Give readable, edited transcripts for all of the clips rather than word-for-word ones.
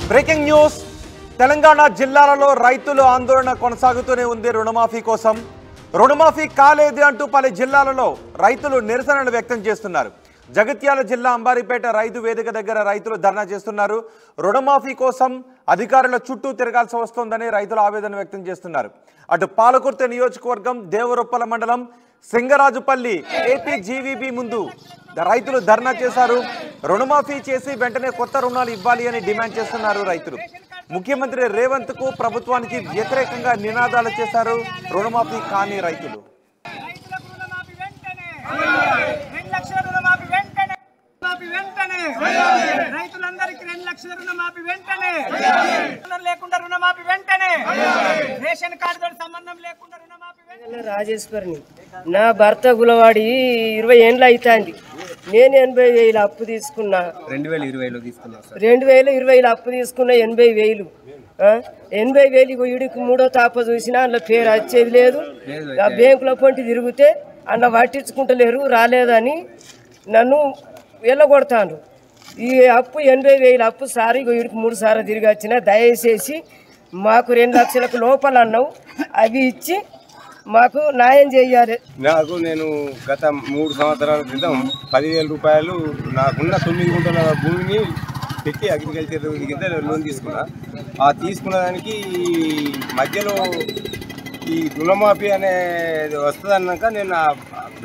Breaking news Telangana జిల్లాలలో రైతులు ఆందోళన కొనసాగుతూనే ఉంది. రుణమాఫీ కోసం రుణమాఫీ కాలేదు అంటూ పలు జిల్లాలలో రైతులు నిరసనలు వ్యక్తం చేస్తున్నారు. జగిత్యాల జిల్లా అంబారిపేట రైతు వేదిక దగ్గర రైతులు ధర్నా చేస్తున్నారు. రుణమాఫీ కోసం అధికారుల చుట్టూ తిరగాల్సి వస్తోందని రైతులు ఆవేదన వ్యక్తం చేస్తున్నారు. అటు పాలకుర్తి నియోజకవర్గం దేవరొప్పల మండలం సింగరాజుపల్లి ఏపీజీవీబీ ముందు రైతులు ధర్నా చేశారు. రుణమాఫీ చేసి వెంటనే కొత్త రుణాలు ఇవ్వాలి అని డిమాండ్ చేస్తున్నారు రైతులు. ముఖ్యమంత్రి రేవంత్ కు ప్రభుత్వానికి వ్యతిరేకంగా నినాదాలు చేశారు రుణమాఫీ కాని రైతులు. రైతులందరికీ 2 లక్షల రుణమాఫీ వెంటనే, లేకుండా రుణమాఫీ వెంటనే, రేషన్ కార్డుతో సంబంధం లేకుండా రుణమాఫీ వెంటనే. రాజేశ్వరిని నా భర్త గులవాడి 20 ఏండ్లు అవుతుంది. నేను 80,000 అప్పు తీసుకున్నా. 2020లో తీసుకున్నా. 2020లో అప్పు తీసుకున్నా 80,000. 80,000 వీడికి 3వ తాప చూసినా అందులో పేరు వచ్చేది లేదు. ఆ బ్యాంకులో పొంటి తిరిగితే అందులో పట్టించుకుంటలేరు, రాలేదని నన్ను వెళ్ళగొడతాను. ఈ అప్పు 80,000 అప్పు సారి వీడికి 3 సార్లు తిరిగి వచ్చిన. దయచేసి మాకు 2 లక్షలకు లోపల అన్నావు, అవి ఇచ్చి మాకు న్యాయం చేయాలి. నేను గత 3 సంవత్సరాల క్రితం 10,000 రూపాయలు నాకున్న 9 గుంటల భూమిని పెట్టి అగ్రికల్చర్ కింద లోన్ తీసుకున్నా. ఆ తీసుకున్న దానికి మధ్యలో ఈ రుణమాఫీ అనేది వస్తుంది అన్నాక నేను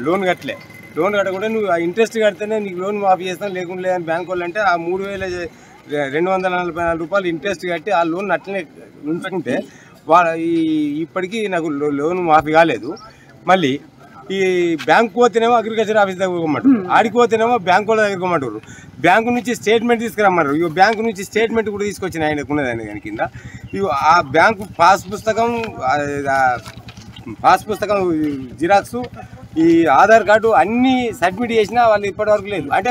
లోన్ కట్టలే. లోన్ కట్టకుండా నువ్వు ఆ ఇంట్రెస్ట్ కడితేనే నీకు లోన్ మాఫీ చేస్తాను, లేకుండా లేదని బ్యాంక్ వాళ్ళు అంటే ఆ 3,244 రూపాయలు ఇంట్రెస్ట్ కట్టి ఆ లోన్ అట్లనే ఉంచుకుంటే ఇప్పటికీ నాకు లోన్ మాఫీ కాలేదు. మళ్ళీ ఈ బ్యాంకు పోతేనేమో అగ్రికల్చర్ ఆఫీస్ దగ్గర పోమంటారు, ఆడికి పోతేనేమో బ్యాంకు వాళ్ళ దగ్గర పోమంటారు. బ్యాంకు నుంచి స్టేట్మెంట్ తీసుకురమ్మంటారు. ఇక బ్యాంకు నుంచి స్టేట్మెంట్ కూడా తీసుకొచ్చిన ఆయనకు ఉన్నదాన్ని దాని కింద ఇక ఆ బ్యాంకు పాస్ పుస్తకం జిరాక్సు, ఈ ఆధార్ కార్డు అన్నీ సబ్మిట్ చేసినా వాళ్ళు ఇప్పటివరకు లేదు. అంటే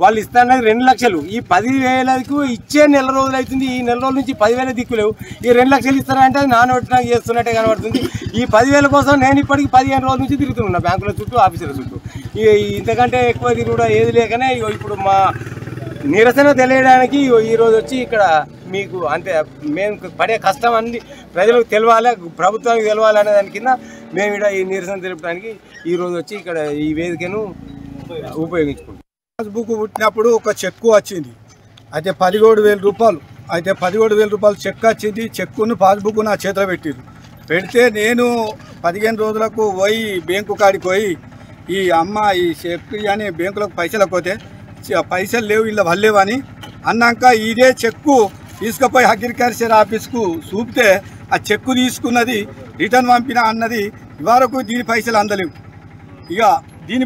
వాళ్ళు ఇస్తానది 2 లక్షలు. ఈ 10,000కు ఇచ్చే నెల రోజులు అవుతుంది. ఈ నెల రోజుల నుంచి 10,000 దిక్కులేవు. ఈ 2 లక్షలు ఇస్తారంటే నానబెట్టినాక చేస్తున్నట్టే కనబడుతుంది. ఈ 10,000 కోసం నేను ఇప్పటికి 15 రోజుల నుంచి తిరుగుతున్నా బ్యాంకుల చుట్టూ, ఆఫీసుల చుట్టూ. ఇంతకంటే ఎక్కువ తిరుగుడు ఏది లేకనే ఇప్పుడు మా నిరసన తెలియడానికి ఈరోజు వచ్చి ఇక్కడ మీకు అంటే మేము పడే కష్టం అన్ని ప్రజలకు తెలవాలి, ప్రభుత్వానికి తెలవాలి అనే దాని కింద మేము ఇక్కడ ఈ నిరసన తెలుపడానికి ఈరోజు వచ్చి ఇక్కడ ఈ వేదికను ఉపయోగించుకుంటాం. పాస్బుక్ పుట్టినప్పుడు ఒక చెక్కు వచ్చింది, అయితే 17,000 రూపాయలు. అయితే 17,000 రూపాయలు చెక్ వచ్చింది. చెక్కును పాస్బుక్ నా చేతిలో పెడితే నేను 15 రోజులకు పోయి బ్యాంకు కాడికి పోయి ఈ అమ్మ ఈ చెక్ అని బ్యాంకులకు పైసలు పోతే పైసలు లేవు, ఇలా వల్లేవని అన్నాక ఇదే చెక్కు తీసుకుపోయి అగ్రికల్చర్ ఆఫీస్కు చూపితే ఆ చెక్కు తీసుకున్నది రిటర్న్ పంపిన అన్నది ఇవరకు దీని పైసలు అందలేవు. ఇక దీని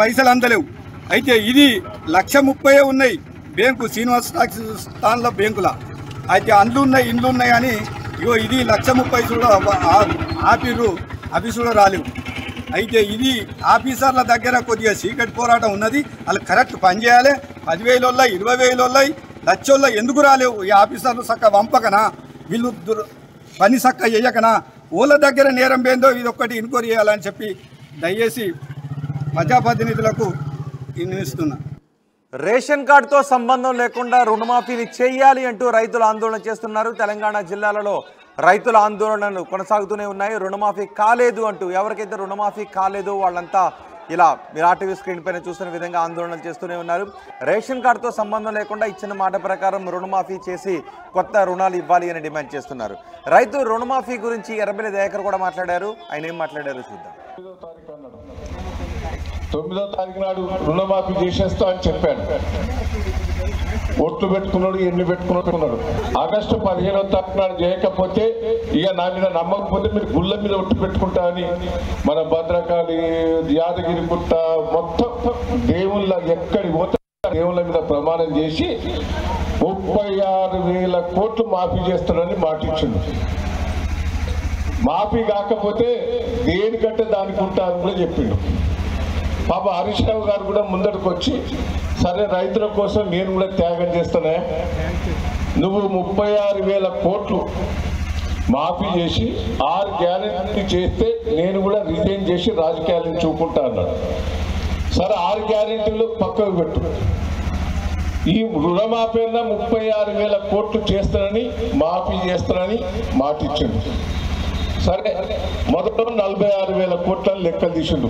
పైసలు అందలేవు. అయితే ఇది 1,30,000 ఉన్నాయి బ్యాంకు శ్రీనివాస స్థానంలో బ్యాంకుల. అయితే ఇండ్లు ఉన్నాయి అని ఇగో ఇది 1,30,000 కూడా ఆపిర్రు, అవి కూడా రాలేవు. అయితే ఇది ఆఫీసర్ల దగ్గర కొద్దిగా చీకటి పోరాటం ఉన్నది. వాళ్ళు కరెక్ట్ పనిచేయాలి. 10,000 20,000 లక్షల్లో ఎందుకు రాలేవు? ఈ ఆఫీసర్లు చక్క వంపకనా, వీళ్ళు పని చక్క చేయకనా, వాళ్ళ దగ్గర నేరం పోయిందో ఇది ఒక్కటి ఎంక్వైరీ చేయాలని చెప్పి దయచేసి ప్రజాప్రతినిధులకు వినిపిస్తున్నా. రేషన్ కార్డుతో సంబంధం లేకుండా రుణమాఫీని చేయాలి అంటూ రైతులు ఆందోళన చేస్తున్నారు. తెలంగాణ జిల్లాలలో రైతుల ఆందోళనలు కొనసాగుతూనే ఉన్నాయి. రుణమాఫీ కాలేదు అంటూ ఎవరికైతే రుణమాఫీ కాలేదో వాళ్ళంతా ఇలా మీరు ఆర్టీవీ స్క్రీన్ పైన చూస్తున్న విధంగా ఆందోళనలు చేస్తూనే ఉన్నారు. రేషన్ కార్డుతో సంబంధం లేకుండా ఇచ్చిన మాట ప్రకారం రుణమాఫీ చేసి కొత్త రుణాలు ఇవ్వాలి అని డిమాండ్ చేస్తున్నారు. రైతు రుణమాఫీ గురించి ఎర్రబెల్లి దయాకర్ కూడా మాట్లాడారు. ఆయన ఏం మాట్లాడారో చూద్దాం. 9వ తారీఖు నాడు రుణమాఫీ చేసేస్తా అని చెప్పాడు. ఓట్లు పెట్టుకున్నాడు, ఎన్ని పెట్టుకున్నాడు. ఆగస్టు 15వ తారీఖు నాడు చేయకపోతే ఇక నా మీద నమ్మకపోతే మీరు గుళ్ళ మీద ఒట్టు పెట్టుకుంటా అని మన భద్రకాళి, యాదగిరి గుట్ట మొత్తం దేవుళ్ళ ఎక్కడి పోతే దేవుళ్ళ మీద ప్రమాణం చేసి 36,000 కోట్లు మాఫీ చేస్తానని మాటిచ్చిండు. మాఫీ కాకపోతే దేనికంటే దానికి ఉంటారని కూడా చెప్పిండు. పాప హరీష్ రావు గారు కూడా ముందరికి వచ్చి సరే రైతుల కోసం నేను కూడా త్యాగం చేస్తానే, నువ్వు 36,000 కోట్లు మాఫీ చేసి 6 గ్యారెంటీ చేస్తే నేను కూడా రిజైన్ చేసి రాజకీయాలను చూపుకుంటా అన్నాడు. సరే 6 గ్యారెంటీలు పక్కకు పెట్టు, ఈ రుణమాఫీ 36,000 కోట్లు చేస్తానని మాఫీ చేస్తానని మాట ఇచ్చిండు. సరే, మొదట 46,000 కోట్లను లెక్కలు తీసిండు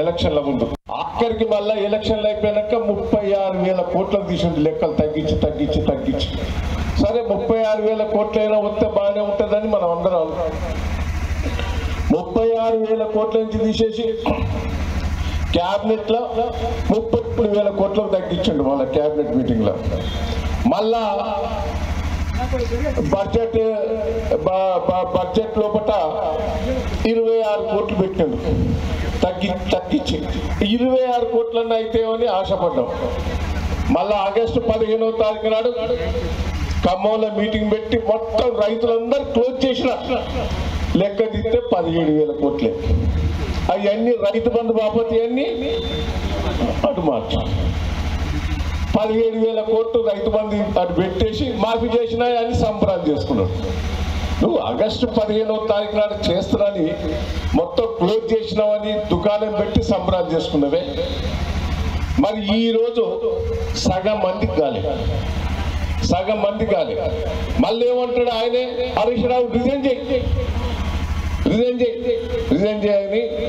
ఎలక్షన్ల ముందు. ఆఖరికి మళ్ళా ఎలక్షన్లు అయిపోయాక 36,000 కోట్లను తీసిండు లెక్కలు తగ్గించి. సరే, 36,000 కోట్లైనా వస్తే బాగానే ఉంటుందని మనం అందరం 36,000 కోట్ల నుంచి తీసేసి క్యాబినెట్ లో 33,000 కోట్లకు తగ్గించండు. మళ్ళీ క్యాబినెట్ మీటింగ్ లో మళ్ళా బడ్జెట్ లోపల 26 కోట్లు పెట్టిండు తగ్గించి. 26 కోట్లన్నా అయితే అని ఆశపడ్డాం. మళ్ళా ఆగస్టు 15వ తారీఖు నాడు ఖమ్మంలో మీటింగ్ పెట్టి మొత్తం రైతులందరూ క్లోజ్ చేసిన లెక్క తీస్తే 17,000 కోట్లే. అవన్నీ రైతు బంధు బాపతి అన్ని అటు మార్చు 17,000 కోట్లు రైతు బంధు అటు పెట్టేసి మాఫీ చేసినా అని సంబరాలు చేసుకున్నాడు. నువ్వు ఆగస్టు 15వ తారీఖు నాడు చేస్తున్నాని మొత్తం క్లోజ్ చేసినావని దుకాణం పెట్టి సంబరాలు చేసుకున్నవే. మరి ఈరోజు సగం మందికి కాలే. మళ్ళీ ఏమంటాడు ఆయనే, హరీష్ రావు రిజైన్ చేయని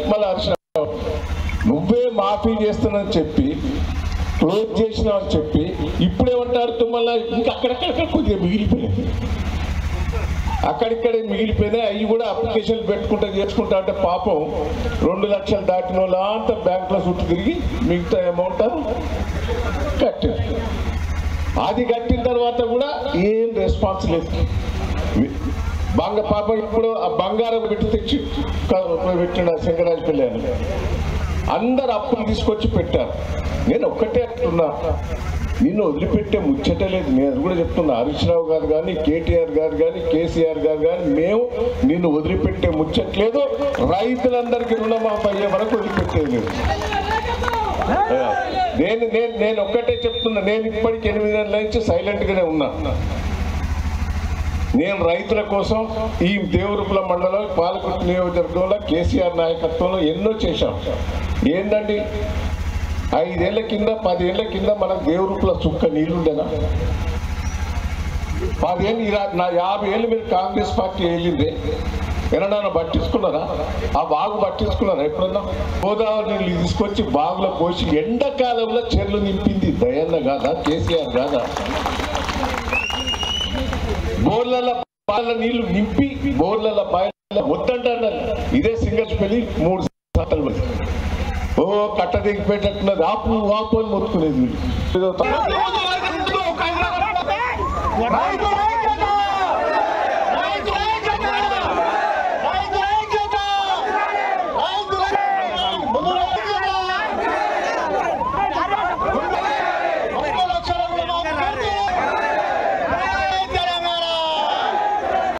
మళ్ళీ హరీష్ రావు నువ్వే మాఫీ చేస్తానని చెప్పి క్లోజ్ చేసినావు అని చెప్పి ఇప్పుడేమంటారు మళ్ళీ ఇంకా అక్కడక్కడ కొద్దిగా మిగిలిపోయినాయి. అక్కడిక్కడే మిగిలిపోయినాయి. అవి కూడా అప్లికేషన్లు చేసుకుంటా అంటే పాపం 2 లక్షలు దాటిన వాళ్ళ అంతా బ్యాంకులో చుట్టూ తిరిగి మిగతా అమౌంట్ కట్టారు. అది కట్టిన తర్వాత కూడా ఏం రెస్పాన్స్ లేదు. పాప ఇప్పుడు ఆ బంగారం పెట్టి తెచ్చి పెట్టిన శంకరాజపల్లి అని అందరు అప్పులు తీసుకొచ్చి పెట్టారు. నేను ఒక్కటే అంటున్నా, నిన్ను వదిలిపెట్టే ముచ్చటే లేదు. నేను కూడా చెప్తున్నా, హరీష్ రావు గారు కానీ, కేటీఆర్ గారు కానీ, కేసీఆర్ గారు కానీ, మేము నిన్ను వదిలిపెట్టే ముచ్చట్లేదు. రైతులందరికీ రుణమాఫీ అయ్యే వరకు వదిలిపెట్టేది లేదు. నేను ఒక్కటే చెప్తున్నా, నేను ఇప్పటికి 8 నెలల నుంచి సైలెంట్గానే ఉన్నా. నేను రైతుల కోసం ఈ దేవరూపుల మండలం పాలకుర్తి నియోజకవర్గంలో కేసీఆర్ నాయకత్వంలో ఎన్నో చేశాం. ఏంటండి, 5 ఏళ్ల కింద 10 ఏళ్ల కింద మనకు దేవరూపుల చుక్క నీళ్లుండేనా? 10 ఏళ్ళు 50 ఏళ్ళు మీరు కాంగ్రెస్ పార్టీ వెళ్ళిందే ఎన్నడన్నా పట్టించుకున్నారా? ఆ బాగు పట్టించుకున్నారా ఎప్పుడన్నా? గోదావరి నీళ్ళు తీసుకొచ్చి బాగులో పోసి ఎండాకాలంలో చెర్లు నింపింది దయన్న కాదా, కేసీఆర్ కాదా? బోర్ల బాల నీళ్లు నింపి బోర్ల బాయిల వద్దంటారు. ఇదే సింగర్పల్లి 3 సార్లు ఓ కట్ట దిగిపోయేటట్టున్నది. ఆపు అని మొత్తుకునేది.